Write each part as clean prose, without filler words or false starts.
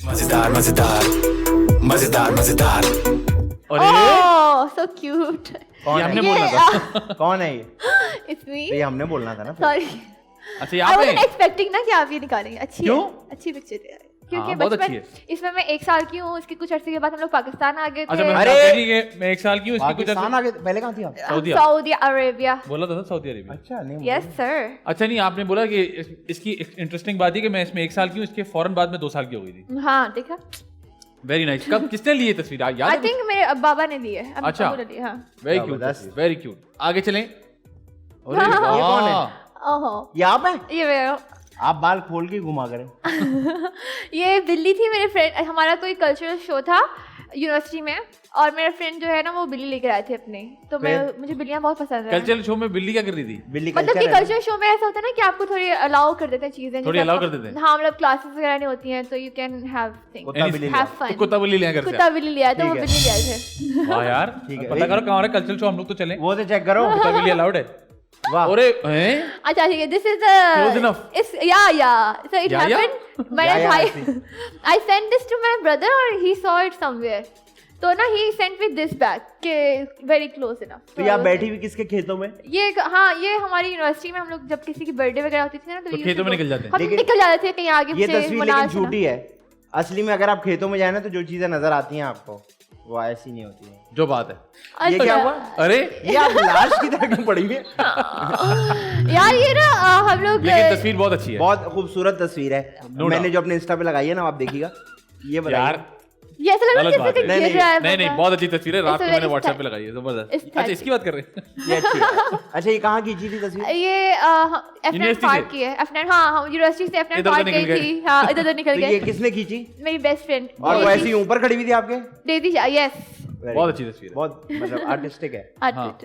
मजेदार मजेदार मजेदार मजेदार। ओह सो क्यूट। ये हमने बोलना था। कौन है ये? It's me. ये हमने बोलना था ना। सॉरी, अच्छा ये आई आप वाजंट हैं? एक्सपेक्टिंग ना कि आप ये निकालेंगे। अच्छी क्यों? है, अच्छी पिक्चर है क्योंकि हाँ, बहुत अच्छी बचपन इसमें मैं 1 साल की हूँ, उसके कुछ अरसे के बाद हम लोग पाकिस्तान आ गए अच्छा थे। मैं 1 साल की हूँ, इसकी कुछ पाकिस्तान आगे पहले कहाँ थी आप? Saudi Arabia. बोला था सऊदी अरेबिया। अच्छा नहीं यस सर। अच्छा नहीं, आपने बोला कि इसकी इंटरेस्टिंग बात है कि मैं इसमें 1 साल की हूँ, इसके फौरन बाद में 2 साल की हो गई थी। हाँ देखा। Very nice. कब किसने लिए तस्वीर याद आई है? थिंक मेरे बाबा ने ली है। अच्छा। अबू ने ली, हाँ। वेरी क्यूट, जबरदस्त। Very cute. आगे चलें। अरे ये कौन है? ओहो, ये आप हैं? ये मेरा आप बाल खोल के घुमा करें। ये बिल्ली थी। मेरे फ्रेंड, हमारा कोई कल्चरल शो था यूनिवर्सिटी में, और मेरा फ्रेंड जो है ना वो बिल्ली लेकर आए थे अपने, तो मुझे बिल्लियाँ बहुत पसंद है। कल्चरल शो में बिल्ली क्या कर रही थी? बिल्ली मतलब कि कल्चर है। कल्चर शो में ऐसा होता है ना कि आपको थोड़ी अलाउ कर देते हैं चीजें, थोड़ी जैसे allow आपको- कर देते हैं? हाँ, मतलब क्लासेस वगैरह नहीं होती हैं, तो यू कैन हैव थिंग्स, कुत्ता बिल्ली हैव लिया। फन। तो कुत्ता बिल्ली ले घर से? कुत्ता बिल्ली लिया तो वो ठीक है। बिल्ली लिया थे। वाह यार, ठीक है। पता करो कहाँ हमारा कल्चरल शो, हम लोग तो चलें। वो तो चेक करो। कुत्ता बिल्ली अलाउड है? वाह। अरे हैं? अच्छा ठीक है, दिस इज Close enough. या so it Yeah, yeah. Happened. मेरे Yeah, भाई yeah, I sent this to my brother और ही सॉ इट समवेयर, तो ना he sent with this bag के वेरी क्लोज इनफ। तो यहाँ बैठी हुई किसके खेतों में? हाँ, ये हमारी यूनिवर्सिटी में हम लोग जब किसी की बर्थडे वगैरह होती थी ना, तो खेतों में निकल जाते हैं। हम लेकिन- निकल जाते थे कहीं आगे ये पीछे तस्वीर मनाज लेकिन झूठी है। असली में अगर आप खेतों में जाए ना तो जो चीजें नजर आती हैं आपको वो ऐसी नहीं होती है। जो बात है। ये क्या हुआ? अरे ये आप लाश की तरह क्यों पड़ी हुई है? यार ये ना हम लोग लेकिन तस्वीर बहुत अच्छी है बहुत खूबसूरत तस्वीर है। No मैंने doubt. जो अपने इंस्टा पे लगाई है ना, आप देखिएगा। ये बताइए। यार। ये ऐसा लग रहा गलत है बात जैसे है। कि गिर रहा है। नहीं नहीं, बहुत अच्छी तस्वीर है। रात को It's a मैंने very व्हाट्सएप पे style- लगाई है, जबरदस्त। Aesthetic. अच्छा इसकी बात कर रहे हैं? ये अच्छी है। अच्छा ये कहाँ खींची थी तस्वीर? ये एफएन यूनिवर्सिटी पार्क से? की है। एफएन, हाँ हम यूनिवर्सिटी से एफएन इधर पार्क उधर गई निकल थी। हाँ इधर उधर तो निकल ये गए। किसने खींची? मेरी बेस्ट फ्रेंड और वो ऐसे ही ऊपर खड़ी हुई थी आपके? दीदी। यस बहुत अच्छी तस्वीर है। बहुत मतलब आर्टिस्टिक है। हाँ।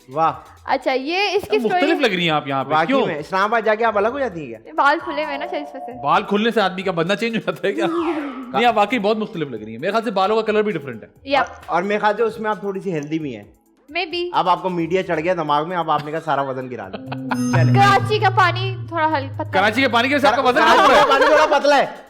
वाह। अच्छा ये इसकी मुख्तलिफ स्टोरी, लग रही हैं आप यहाँ पे, वाकई क्यों? में इस्लामाबाद जाके आप अलग हो जाती है क्या? बाल खुले हुए हैं ना शरीफ से। बाल खुलने से आदमी का बंदा चेंज हो जाता है क्या? नहीं, आप वाकई बहुत मुख्तलिफ लग रही है। मेरे ख्याल से बालों का कलर भी डिफरेंट है। या और मेरे ख्याल से उसमें आप थोड़ी सी हेल्दी भी हैं। मे बी अब आपको मीडिया चढ़ गया दिमाग में, अब आपने का सारा वजन गिरा दिया। चले। कराची का पानी थोड़ा हल्का पतला कराची के पानी के साथ का वजन कराची है। का पानी थोड़ा पतला है।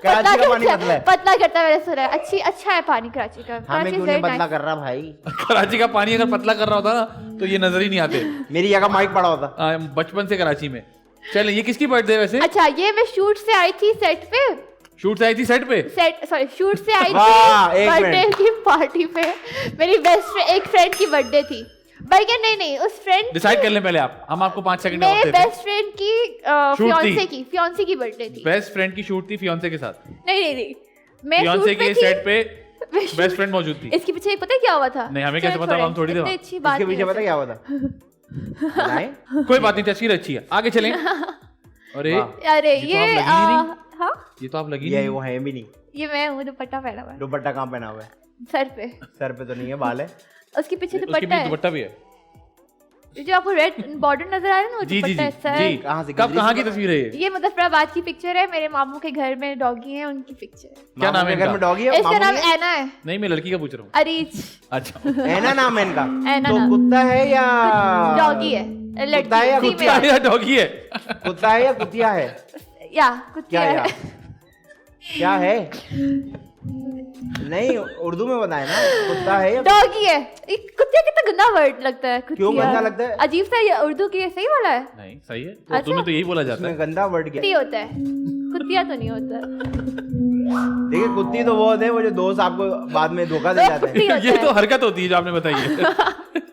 कराची का पानी पतला है। पतला करता है, मैंने सुना है। अच्छा है पानी कराची का। हमें कराची क्यों is नहीं very पतला nice. कर रहा भाई? कराची का पानी अगर पतला कर रहा होता ना तो ये नजर ही नहीं आते। मेरी जगह माइक पड़ा होता। बचपन से कराची में। चले, ये किसकी बर्थडे वैसे? अच्छा ये मैं शूट से आई थी सेट पे। शूट से आई थी सेट पे? शूट से आई वाह, थी एक बर्थडे मिनट। की पार्टी पे। मेरी एक फ्रेंड की बर्थडे थी, बल्कि नहीं उस फ्रेंड डिसाइड कर लें पहले आप, हम आपको 5 सेकंड मेरे और देते हैं। बेस्ट फ्रेंड की Shoot थी। फियांसे की बर्थडे थी। बेस्ट फ्रेंड की शूट थी फियांसे के साथ। नहीं मैं फियांसे शूट पे के थी। सेट पे मैं बेस्ट shoot- फ्रेंड मौजूद थी। इसके पीछे पता है क्या हुआ था? नहीं, हमें कैसे चलो पता, छोड़ें, हम थोड़ी इतनी थे। अच्छी बात इसके पीछे नहीं पता है। क्या हुआ था? बताएं? कोई बात नहीं, तस्वीर अच्छी है। आगे चलें। अरे वाह। अरे ये तो ये आप लगी ही नहीं। हाँ ये तो आप लगी ये नहीं। वो है भी नहीं। ये मैं हूँ, दुपट्टा पहना हुआ है दुपट्टा कहाँ पहना हुआ है? सर पे। सर पे तो नहीं है, बाल है। उसके पीछे उसके दुपट्टा पीछे है। दुपट्टा भी है। जो आपको रेड बॉर्डर नजर आ रहा है ना, वो जी जी दुपट्टा जी है सर। जी। कहाँ से? कब कहाँ की तस्वीर है ये? ये मुजफ्फराबाद की पिक्चर है। मेरे मामू के घर में डॉगी है, उनकी पिक्चर है। क्या नाम है मामू के घर इनका? में डॉगी है? इसका मामू नाम नहीं है? ऐना है। नहीं, मैं लड़की का पूछ रहा हूँ। अरीज। अच्छा। ऐना नाम है इनका? ऐना तो नाम। कुत्ता है या डॉगी है। कुत्ता है या लड़की कुतिया female या डॉगी है? कुत्ता है या कुतिया है? या कुतिया क्या या? है। क्या है? नहीं, उर्दू में बताए ना। कुत्ता है या डॉगी है। कुतिया कितना गंदा वर्ड लगता है। क्यों कुतिया। गंदा लगता है? अजीब सा, ये उर्दू की सही वाला है। नहीं, सही है। तो अच्छा। तुम्हें तो यही बोला जाता है। इसमें गंदा वर्ड क्या? कुत्ती होता है, कुतिया तो नहीं होता। देखिए कुत्ती तो वो होते हैं वो जो दोस्त आपको बाद में धोखा दे जाते कुत्ती हैं। होता ये है। तो हरकत होती है जो आपने बताई है।